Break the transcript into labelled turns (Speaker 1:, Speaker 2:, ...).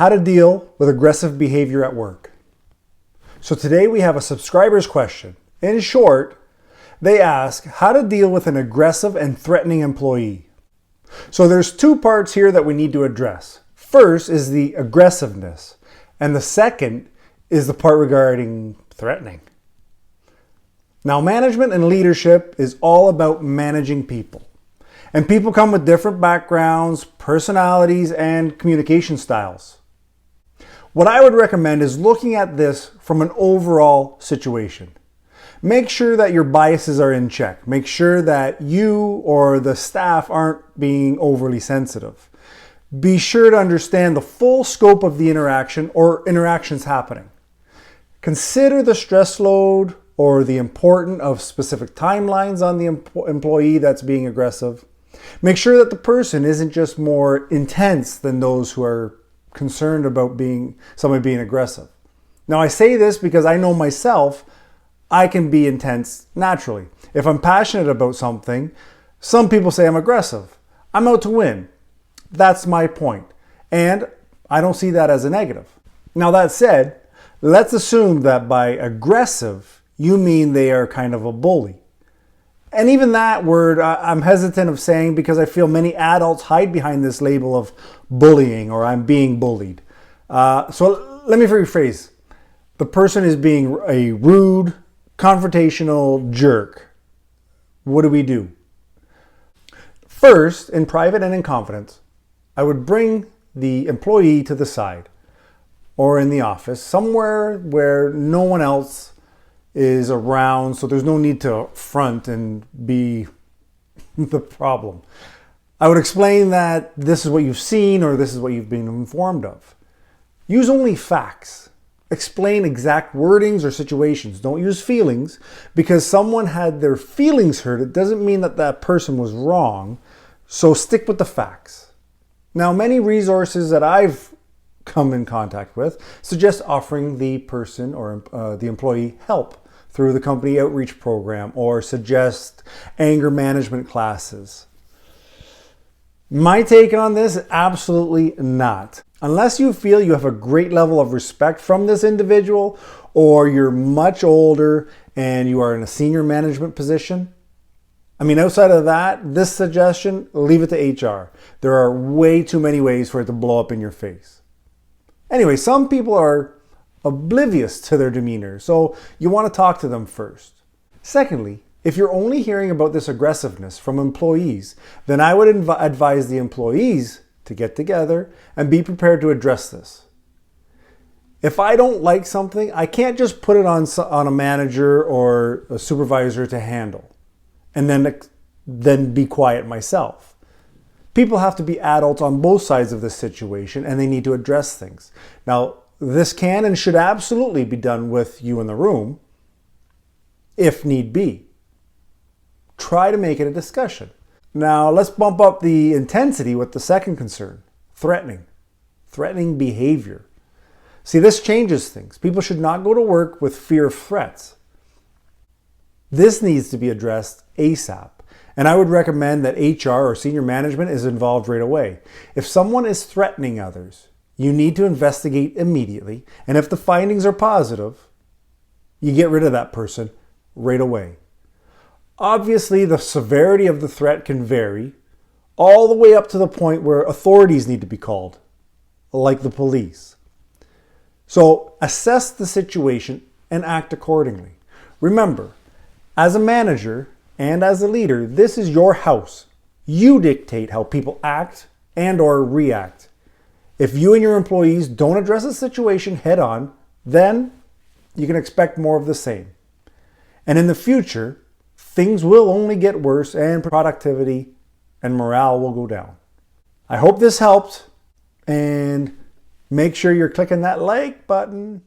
Speaker 1: how to deal with aggressive behavior at work. So today we have a subscriber's question. In short, they ask how to deal with an aggressive and threatening employee. So there's two parts here that we need to address. First is the aggressiveness, and the second is the part regarding threatening. Now, management and leadership is all about managing people. And people come with different backgrounds, personalities, and communication styles. What I would recommend is looking at this from an overall situation. Make sure that your biases are in check. Make sure that you or the staff aren't being overly sensitive. Be sure to understand the full scope of the interaction or interactions happening. Consider the stress load or the importance of specific timelines on the employee that's being aggressive. Make sure that the person isn't just more intense than those who are concerned about somebody being aggressive. Now, I say this because I know myself, I can be intense naturally. If I'm passionate about something, some people say I'm aggressive. I'm out to win. That's my point. And I don't see that as a negative. Now, that said, let's assume that by aggressive, you mean they are kind of a bully. And even that word I'm hesitant of saying because I feel many adults hide behind this label of bullying or I'm being bullied. So let me rephrase. The person is being a rude, confrontational jerk. What do we do? First, in private and in confidence, I would bring the employee to the side or in the office, somewhere where no one else is around, so there's no need to front and be the problem. I would explain that this is what you've seen or this is what you've been informed of. Use only facts. Explain exact wordings or situations. Don't use feelings. Because someone had their feelings hurt, it doesn't mean that that person was wrong. So stick with the facts. Now, many resources that I've come in contact with suggest offering the person or the employee help through the company outreach program or suggest anger management classes. My take on this, absolutely not. Unless you feel you have a great level of respect from this individual or you're much older and you are in a senior management position. Outside of that, this suggestion, leave it to HR. There are way too many ways for it to blow up in your face. Anyway, some people are oblivious to their demeanor, so you want to talk to them first. Secondly, if you're only hearing about this aggressiveness from employees, then I would advise the employees to get together and be prepared to address this. If I don't like something, I can't just put it on a manager or a supervisor to handle and then be quiet myself. People have to be adults on both sides of this situation and they need to address things. Now, this can and should absolutely be done with you in the room, if need be. Try to make it a discussion. Now, let's bump up the intensity with the second concern, threatening behavior. See, this changes things. People should not go to work with fear of threats. This needs to be addressed ASAP. And I would recommend that HR or senior management is involved right away. If someone is threatening others, you need to investigate immediately, and if the findings are positive, you get rid of that person right away. Obviously, the severity of the threat can vary, all the way up to the point where authorities need to be called, like the police. So assess the situation and act accordingly. Remember, as a manager and as a leader, this is your house. You dictate how people act and or react. If you and your employees don't address a situation head on, then you can expect more of the same. And in the future, things will only get worse and productivity and morale will go down. I hope this helped, and make sure you're clicking that like button.